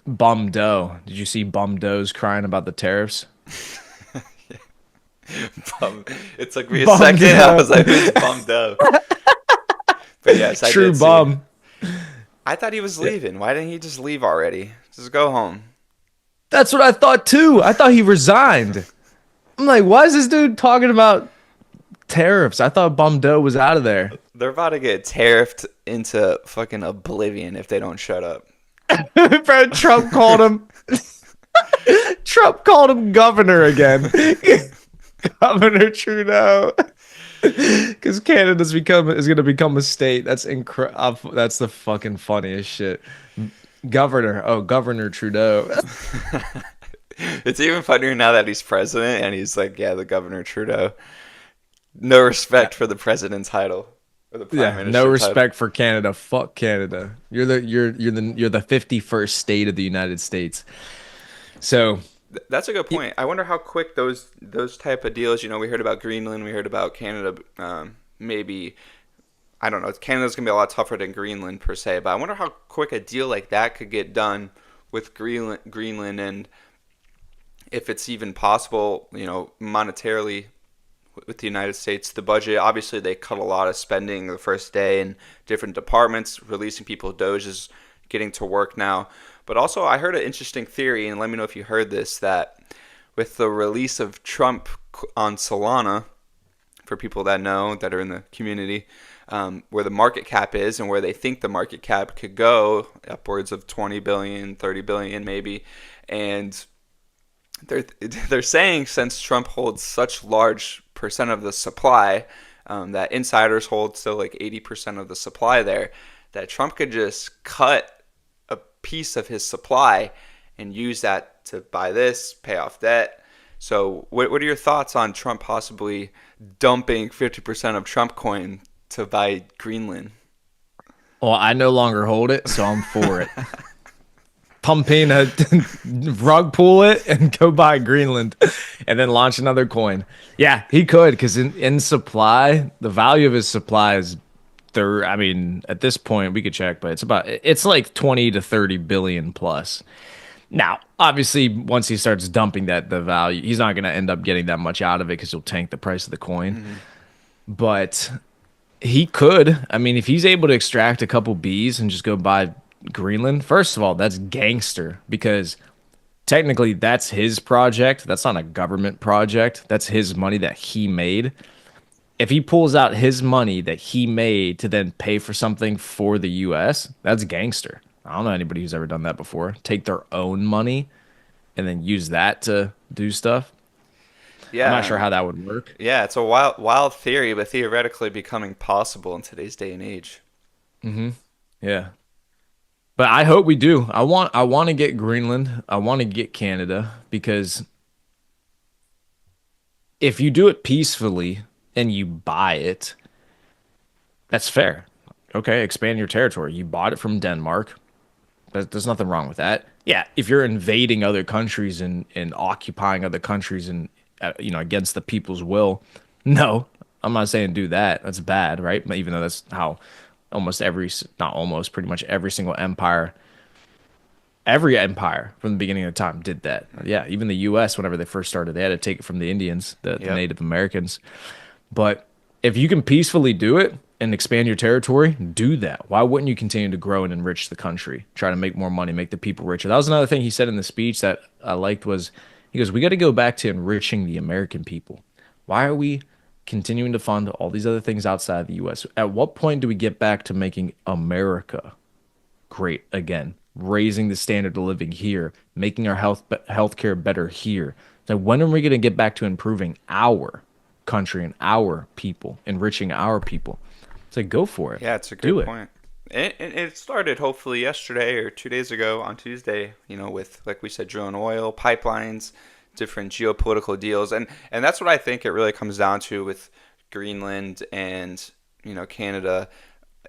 Bum Doe. Did you see Bum Doe's crying about the tariffs? Bum. It took me a Bum second. I was Doe. like, who's bummed up? But yes, I True did see it. bum. I thought he was Yeah. leaving. Why didn't he just leave already? Just go home. That's what I thought too. I thought he resigned. I'm like, why is this dude talking about tariffs? I thought Bum Doe was out of there. They're about to get tariffed into fucking oblivion if they don't shut up. Bro, Trump called him governor again. Governor Trudeau. Because Canada's become is gonna become a state. That's incredible. That's the fucking funniest shit. Governor. Oh, Governor Trudeau. It's even funnier now that he's president and he's like, yeah, the Governor Trudeau. No Yeah. respect for the president title or the prime Yeah. No minister title. respect for Canada. Fuck Canada. You're the 51st state of the United States. So That's a good y- point. I wonder how quick those type of deals. We heard about Greenland, we heard about Canada. Maybe I don't know. Canada's gonna be a lot tougher than Greenland per se, but I wonder how quick a deal like that could get done with Greenland, and if it's even possible. Monetarily with the United States, the budget. Obviously, they cut a lot of spending the first day in different departments, releasing people. Doge is getting to work now. But also, I heard an interesting theory, and let me know if you heard this, that with the release of Trump on Solana, for people that know that are in the community, where the market cap is and where they think the market cap could go, upwards of 20 billion, 30 billion maybe, and they're they're saying since Trump holds such large percent of the supply, that insiders hold still like 80% of the supply there, that Trump could just cut a piece of his supply and use that to buy this, pay off debt. So, what are your thoughts on Trump possibly dumping 50% of Trump coin to buy Greenland? well, I no longer hold it, so I'm for it. Pump in a rug pull it and go buy Greenland and then launch another coin. Yeah, he could because in supply, the value of his supply is there. I mean, at this point, we could check, but it's like 20 to 30 billion plus. Now, obviously, once he starts dumping that, the value, he's not going to end up getting that much out of it because he'll tank the price of the coin. Mm-hmm. But he could. I mean, if he's able to extract a couple Bs and just go buy Greenland, first of all, that's gangster because technically that's his project. That's not a government project. That's his money that he made. If he pulls out his money that he made to then pay for something for the US, that's gangster. I don't know anybody who's ever done that before. Take their own money and then use that to do stuff. I'm not sure Yeah, how that would work. yeah, it's a wild theory, but theoretically becoming possible in today's day and age. Yeah. But I hope we do. I want to get Greenland. I want to get Canada because if you do it peacefully and you buy it, that's fair. Okay, expand your territory. You bought it from Denmark. There's nothing wrong with that. Yeah, if you're invading other countries and occupying other countries and against the people's will, no, I'm not saying do that. That's bad, right? But even though that's how almost not almost, pretty much every empire from the beginning of time did that. Yeah, even the U.S. whenever they first started, they had to take it from the Indians, the Yep. Native Americans. But if you can peacefully do it and expand your territory, do that. Why wouldn't you continue to grow and enrich the country? Try to make more money, make the people richer. That was another thing he said in the speech that I liked was he goes, "We got to go back to enriching the American people. Why are we continuing to fund all these other things outside the US? At what point do we get back to making America great again, raising the standard of living here, making our healthcare better here? So when are we going to get back to improving our country and our people, enriching our people? It's like go for it, Yeah, it's a do great it. point. It started hopefully yesterday or 2 days ago on Tuesday, with, like we said, drilling oil, pipelines, different geopolitical deals. And that's what I think it really comes down to with Greenland and, Canada.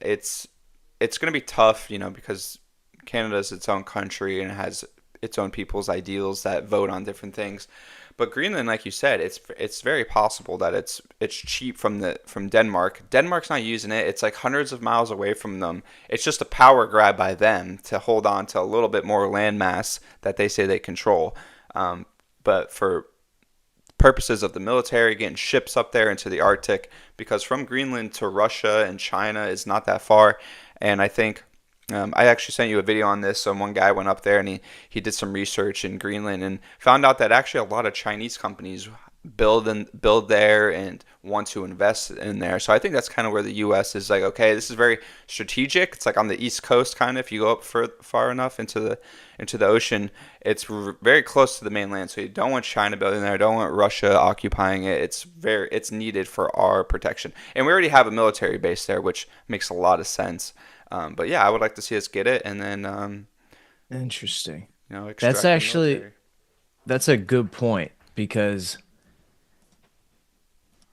It's it's going to be tough, because Canada is its own country and it has its own people's ideals that vote on different things. But Greenland, like you said, it's very possible that it's cheap from Denmark. Denmark's not using it. It's like hundreds of miles away from them. It's just a power grab by them to hold on to a little bit more land mass that they say they control. But for purposes of the military, getting ships up there into the Arctic, because from Greenland to Russia and China is not that far. And I think I actually sent you a video on this. One guy went up there and he did some research in Greenland and found out that actually a lot of Chinese companies build there and want to invest in there. So I think that's kind of where the U.S. is like, okay, this is very strategic. It's like on the East Coast, kind of. If you go up far enough into the ocean, it's very close to the mainland. So you don't want China building there. Don't want Russia occupying it. It's needed for our protection, and we already have a military base there, which makes a lot of sense. But yeah, I would like to see us get it, and then Interesting. That's extract the actually military. that's a good point because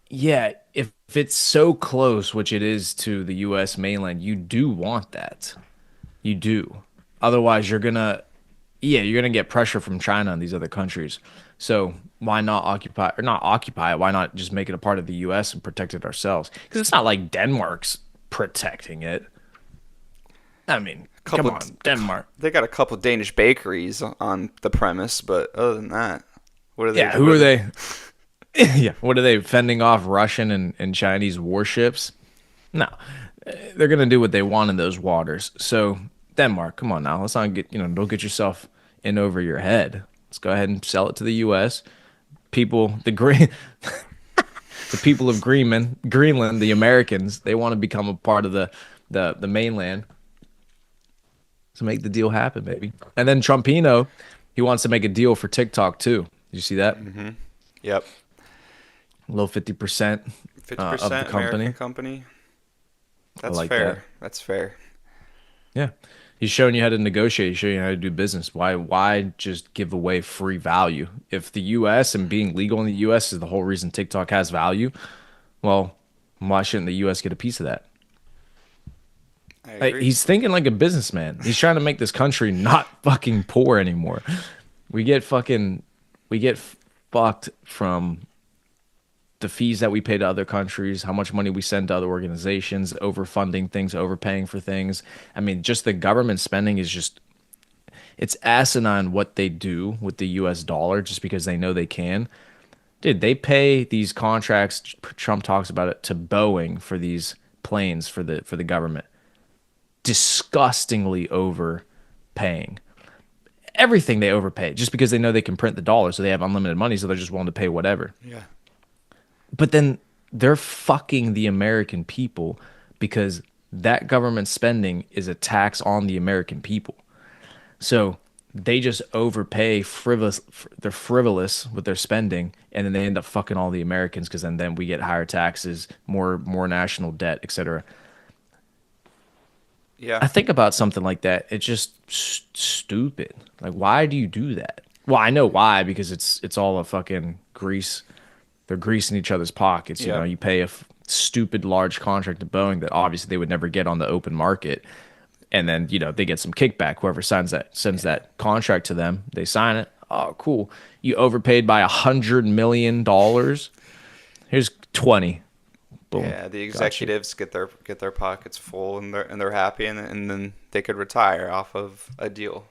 yeah, if it's so close, which it is to the US mainland, you do want that. You do. Otherwise, you're gonna get pressure from China and these other countries. So why not occupy or not occupy it? Why not just make it a part of the US and protect it ourselves? Because it's not like Denmark's protecting it. I mean, come Couple, on, Denmark. they got a couple Danish bakeries on the premise, but other than that, what are they? Yeah, who What are are they? they? Yeah, what are they fending off Russian and Chinese warships? No, they're gonna do what they want in those waters. So Denmark, come on now, let's not get don't get yourself in over your head. Let's go ahead and sell it to the U.S. People, the people of Greenland, the Americans, they want to become a part of the mainland. So make the deal happen, baby. And then Trumpino, he wants to make a deal for TikTok too. Did you see that? Yep, A little 50% fifty of the percent American company. company. I That's like that. fair. That's fair. Yeah. He's showing you how to negotiate, he's showing you how to do business. Why just give away free value? If the US and being legal in the US is the whole reason TikTok has value, well, why shouldn't the US get a piece of that? I agree. He's thinking like a businessman. He's trying to make this country not fucking poor anymore. We get fucking we get fucked from the fees that we pay to other countries, how much money we send to other organizations, overfunding things, overpaying for things. I mean, just the government spending is just it's asinine what they do with the US dollar just because they know they can. Dude, they pay these contracts, Trump talks about it, to Boeing for these planes for the government. Disgustingly overpaying. Everything they overpay just because they know they can print the dollar, so they have unlimited money, so they're just willing to pay whatever. Yeah. But then they're fucking the American people because that government spending is a tax on the American people. So they just overpay frivolous. They're frivolous with their spending, and then they end up fucking all the Americans because then we get higher taxes, more national debt, etc. Yeah. I think about something like that. It's just stupid. Like, why do you do that? Well, I know why because it's all a fucking grease. They're greasing each other's pockets. Yeah. You pay a stupid large contract to Boeing that obviously they would never get on the open market, and then they get some kickback. Whoever sends that contract to them, they sign it. Oh, cool. You overpaid by $100 million. Here's 20. Boom. Yeah, the Got you. executives get their pockets full and they're happy and then they could retire off of a deal.